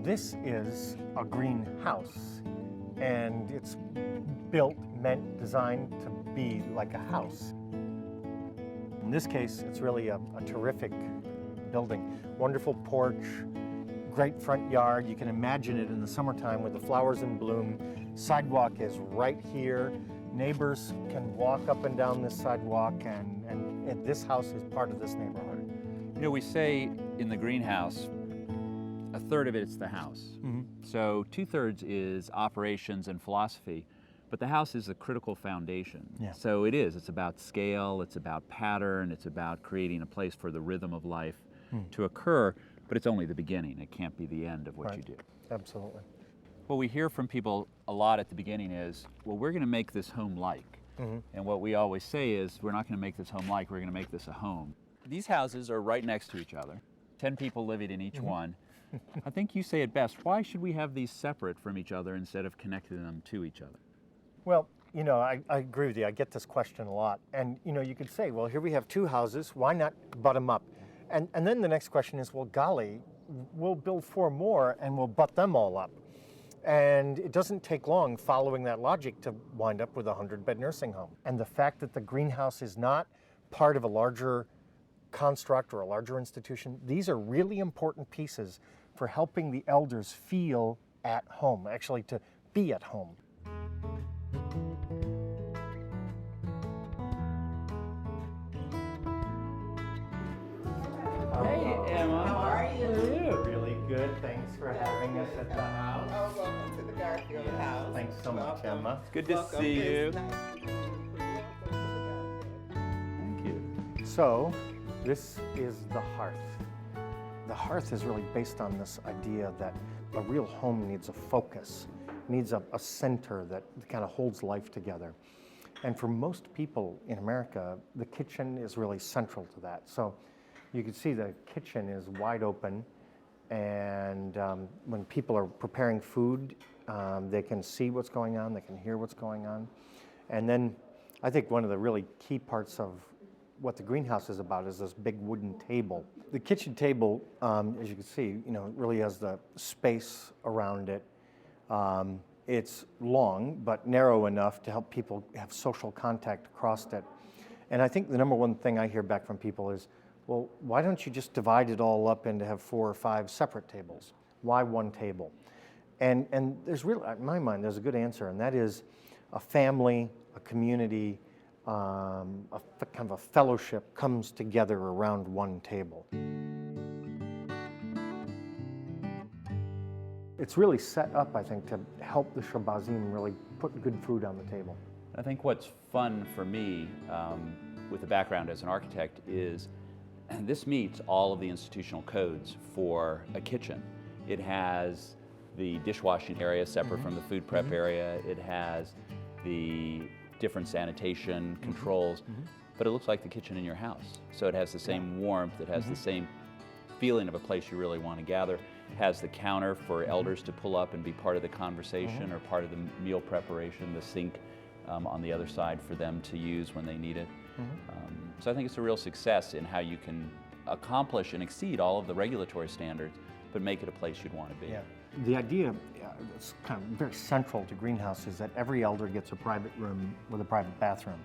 This is a greenhouse, and it's designed to be like a house. In this case, it's really a terrific building. Wonderful porch, great front yard. You can imagine it in the summertime with the flowers in bloom. Sidewalk is right here. Neighbors can walk up and down this sidewalk, and this house is part of this neighborhood. You know, we say in the greenhouse, a third of it is the house. Mm-hmm. So 2/3 is operations and philosophy, but the house is a critical foundation. Yeah. So it is. It's about scale, it's about pattern, it's about creating a place for the rhythm of life to occur, but it's only the beginning. It can't be the end of what you do. Absolutely. What we hear from people a lot at the beginning is, well, we're going to make this home-like. And what we always say is, we're not going to make this home-like, we're going to make this a home. These houses are right next to each other, 10 people living in each one. I think you say it best, why should we have these separate from each other instead of connecting them to each other? Well, you know, I agree with you. I get this question a lot. And, you know, you could say, well, here we have 2 houses, why not butt them up? And then the next question is, well, golly, we'll build 4 more and we'll butt them all up. And it doesn't take long following that logic to wind up with a 100-bed nursing home. And the fact that the greenhouse is not part of a larger construct or a larger institution, these are really important pieces for helping the elders feel at home, actually to be at home. Hey, Emma. How are you? Really good. Thanks for having us at the house. Oh, welcome to the Garfield house. Thanks so much, Welcome. Emma. Good to Welcome. see you. It's nice to meet you. Welcome to the Garfield. Thank you. So, this is the hearth. The hearth is really based on this idea that a real home needs a focus, needs a center that kind of holds life together. And for most people in America, the kitchen is really central to that. So you can see the kitchen is wide open, and when people are preparing food, they can see what's going on, they can hear what's going on. And then I think one of the really key parts of what the greenhouse is about is this big wooden table. The kitchen table, as you can see, you know, really has the space around it. It's long, but narrow enough to help people have social contact across it. And I think the number one thing I hear back from people is, well, why don't you just divide it all up and have 4 or 5 separate tables? Why one table? And there's really, in my mind, there's a good answer, and that is a family, a community, kind of a fellowship comes together around one table. It's really set up, I think, to help the Shabazim really put good food on the table. I think what's fun for me with the background as an architect is this meets all of the institutional codes for a kitchen. It has the dishwashing area separate from the food prep area. It has the different sanitation controls, but it looks like the kitchen in your house. So it has the same warmth, it has the same feeling of a place you really want to gather. It has the counter for elders to pull up and be part of the conversation or part of the meal preparation, the sink on the other side for them to use when they need it. So I think it's a real success in how you can accomplish and exceed all of the regulatory standards, but make it a place you'd want to be. Yeah. The idea that's kind of very central to Greenhouse is that every elder gets a private room with a private bathroom.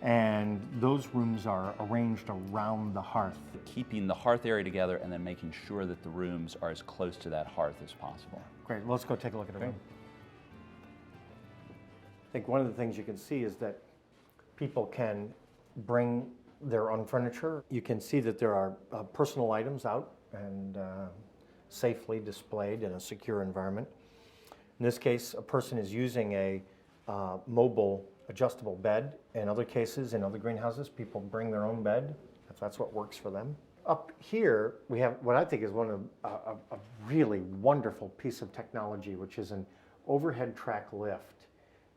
And those rooms are arranged around the hearth. Keeping the hearth area together and then making sure that the rooms are as close to that hearth as possible. Great, well, let's go take a look at the room. I think one of the things you can see is that people can bring their own furniture. You can see that there are personal items out and safely displayed in a secure environment. In this case, a person is using a mobile adjustable bed. In other cases, in other greenhouses, people bring their own bed, if that's what works for them. Up here, we have what I think is one of a really wonderful piece of technology, which is an overhead track lift,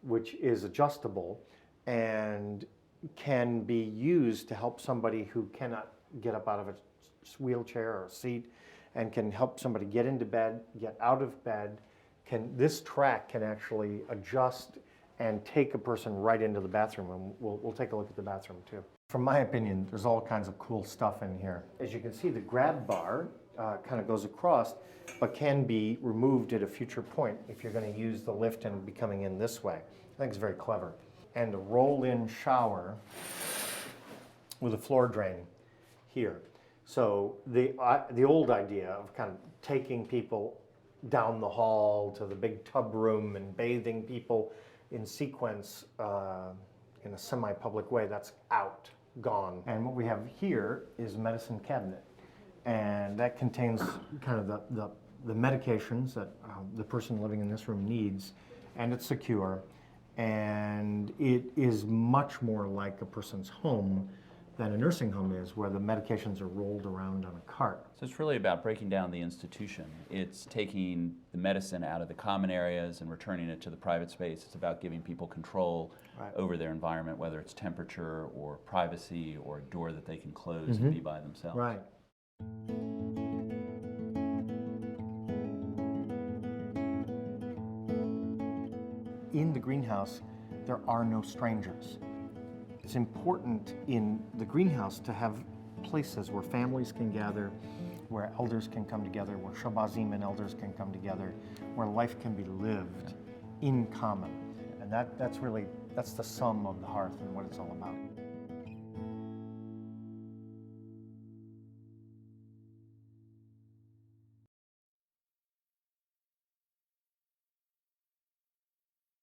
which is adjustable and can be used to help somebody who cannot get up out of a wheelchair or a seat, and can help somebody get into bed, get out of bed. This track can actually adjust and take a person right into the bathroom, and we'll take a look at the bathroom too. From my opinion, there's all kinds of cool stuff in here. As you can see, the grab bar kind of goes across, but can be removed at a future point if you're going to use the lift and be coming in this way. I think it's very clever. And a roll-in shower with a floor drain here. So the old idea of kind of taking people down the hall to the big tub room and bathing people in sequence in a semi-public way, that's out, gone. And what we have here is a medicine cabinet. And that contains kind of the medications that the person living in this room needs, and it's secure. And it is much more like a person's home than a nursing home is, where the medications are rolled around on a cart. So it's really about breaking down the institution. It's taking the medicine out of the common areas and returning it to the private space. It's about giving people control over their environment, whether it's temperature or privacy or a door that they can close and be by themselves. Right. In the greenhouse, there are no strangers. It's important in the greenhouse to have places where families can gather, where elders can come together, where shabazim and elders can come together, where life can be lived in common. And that's the sum of the hearth and what it's all about.